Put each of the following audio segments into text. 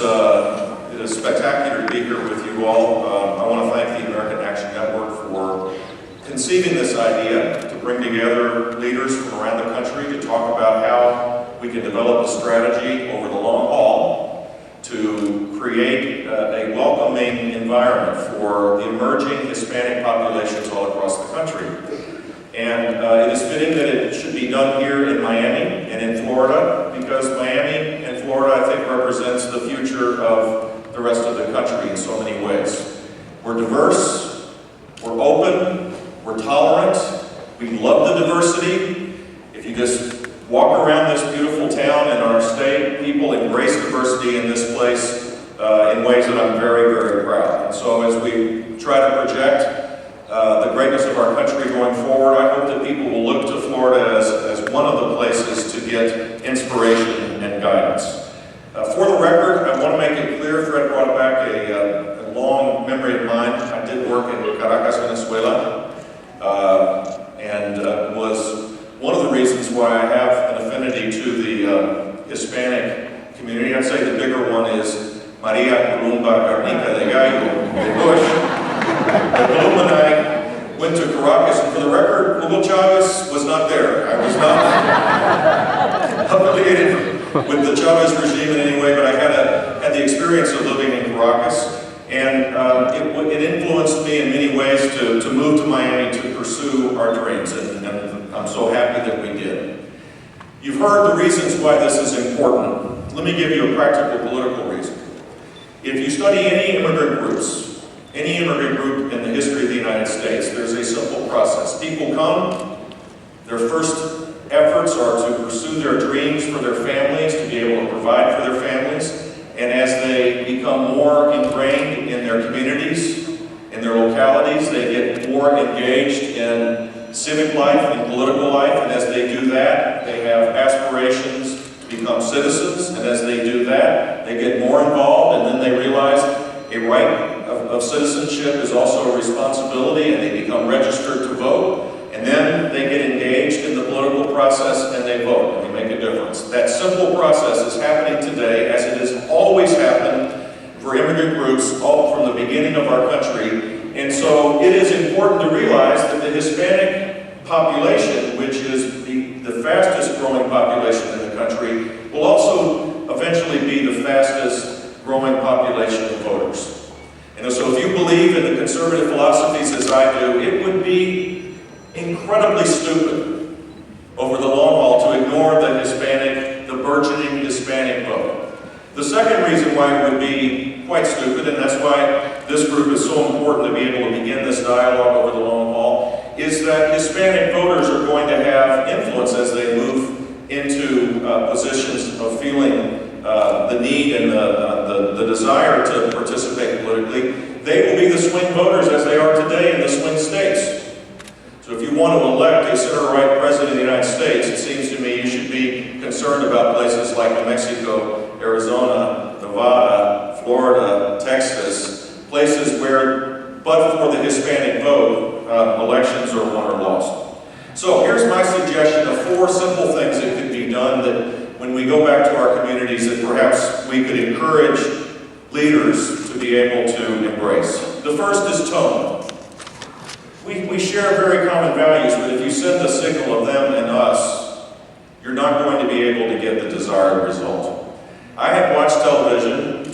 it is spectacular to be here with you all. I want to thank the American Action Network for conceiving this idea to bring together leaders from around the country to talk about how we can develop a strategy over the long haul to create a welcoming environment for the emerging Hispanic populations all across the country. And it is fitting that it should be done here in Miami and in Florida, because Miami and Florida, I think, represents the future of the rest of the country in so many ways. We're diverse, we're open, we're tolerant, we love the diversity. If you just walk around this beautiful town in our state, people embrace diversity in this place in ways that I'm very, very proud. And so as we try to project the greatness of our country going forward, I hope that people will look to Florida as one of the places to get inspiration and guidance. For the record, I want to make it clear, Fred brought back a long memory of mine. I did work in Caracas, Venezuela, and was one of the reasons why I have an affinity to the Hispanic community. I'd say the bigger one is Maria Columba Garnica de Gallo de Bush. Columba and I went to Caracas, and for the record, Hugo Chavez was not there. I was not affiliated with the Chavez regime in any way, but I had the experience of living in Caracas, and it influenced me in many ways to move to Miami to pursue our dreams, and I'm so happy that we did. You've heard the reasons why this is important. Let me give you a practical political reason. If you study any immigrant groups, any immigrant group in the history of the United States, there's a simple process. People come, their first efforts are to pursue their dreams for their families, to be able to provide for their families, and as they become more ingrained in their communities, in their localities, they get more engaged in civic life and political life, and as they do that, they have aspirations to become citizens, and as they do that, they get more involved, and then they realize a right of citizenship is also a responsibility, and they become registered to vote, and then they get engaged in the political process and they vote, and they make a difference. That simple process is happening today, as it has always happened for immigrant groups all from the beginning of our country. And so it is important to realize that the Hispanic population, which is the fastest growing population in the country, will also eventually be the fastest growing population of voters. And so if you believe in the conservative philosophies as I do, it would be incredibly stupid over the long haul to ignore the burgeoning Hispanic vote. The second reason why it would be quite stupid, and that's why this group is so important to be able to begin this dialogue over the long haul, is that Hispanic voters are going to have influence as they move into positions of feeling the need and the desire to participate politically. They will be the swing voters as they are today in the swing states. So if you want to elect a center-right president of the United States, it seems to me you should be concerned about places like New Mexico, Arizona, Nevada, Florida, Texas, places where, but for the Hispanic vote, elections are won or lost. So here's my suggestion of 4 simple things that could be done that when we go back to our communities that perhaps we could encourage leaders to be able to embrace. The first is tone. We share very common values, but if you send a signal of them and us, you're not going to be able to get the desired result. I have watched television,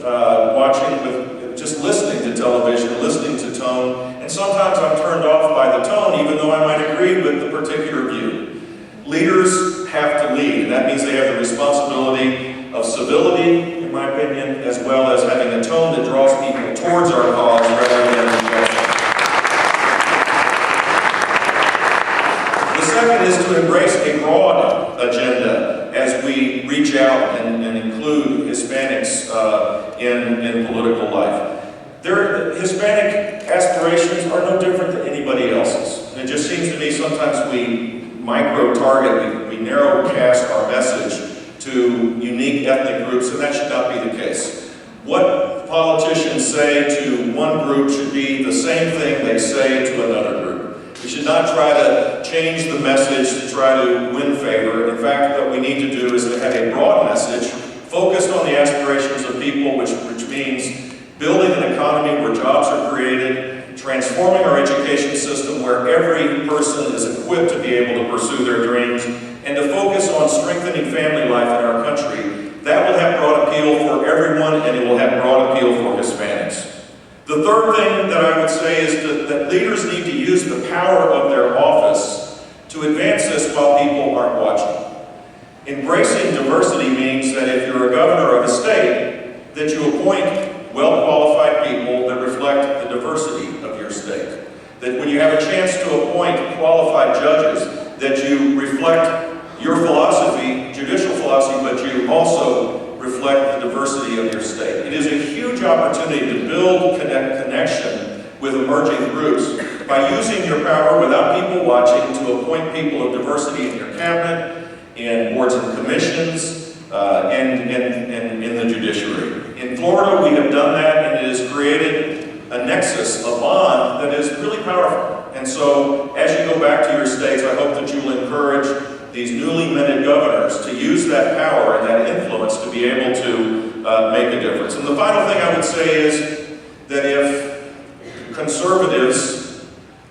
just listening to television, listening to tone, and sometimes I'm turned off by the tone, even though I might agree with the particular view. Leaders have to lead, and that means they have the responsibility of civility, in my opinion, as well as having a tone that draws people towards our cause rather than rejection. The second is to embrace a broad agenda as we reach out and include Hispanics in political life. Their Hispanic aspirations are no different than anybody else's. And it just seems to me sometimes we micro-target, we narrow-cast our message to unique ethnic groups, and that should not be the case. What politicians say to one group should be the same thing they say to another group. We should not try to change the message to try to win favor. In fact, what we need to do is to have a broad message focused on the aspirations of people, which transforming our education system where every person is equipped to be able to pursue their dreams, and to focus on strengthening family life in our country. That will have broad appeal for everyone, and it will have broad appeal for Hispanics. The third thing that I would say is that leaders need to use the power of their office to advance this while people aren't watching. Embracing diversity means that if you're a governor of a state, that you appoint well-qualified people that reflect the diversity of your state. That when you have a chance to appoint qualified judges, that you reflect your philosophy, judicial philosophy, but you also reflect the diversity of your state. It is a huge opportunity to build connection with emerging groups by using your power without people watching to appoint people of diversity in your cabinet, in boards and commissions, and in the judiciary. In Florida, we have done that, and it has created a nexus, a bond that is really powerful. And so, as you go back to your states, I hope that you will encourage these newly minted governors to use that power and that influence to be able to make a difference. And the final thing I would say is that if conservatives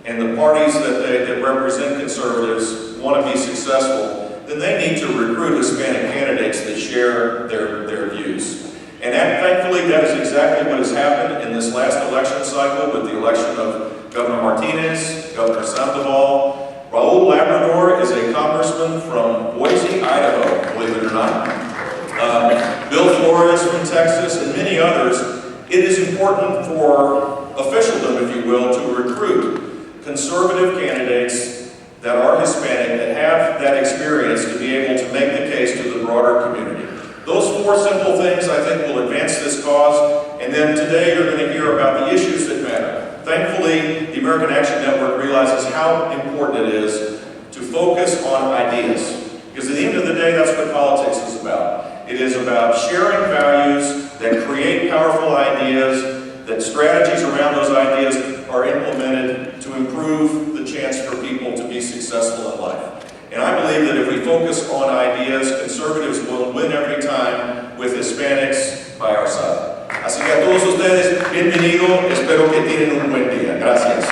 and the parties that represent conservatives want to be successful, then they need to recruit Hispanic candidates that share their views. And thankfully, that is exactly what has happened in this last election cycle with the election of Governor Martinez, Governor Sandoval. Raul Labrador is a congressman from Boise, Idaho, believe it or not. Bill Flores from Texas, and many others. It is important for officialdom, if you will, to recruit conservative candidates that are Hispanic, that have that experience to be able to make the case to the broader community. Those four simple things, I think, will advance this cause, and then today you're going to hear about the issues that matter. Thankfully, the American Action Network realizes how important it is to focus on ideas, because at the end of the day, that's what politics is about. It is about sharing values that create powerful ideas, that strategies around those ideas are implemented to improve the chance for people to be successful in life. And I believe that if we focus on ideas, conservatives will win every time with Hispanics by our side. Así que a todos ustedes, bienvenido, espero que tienen un buen día. Gracias.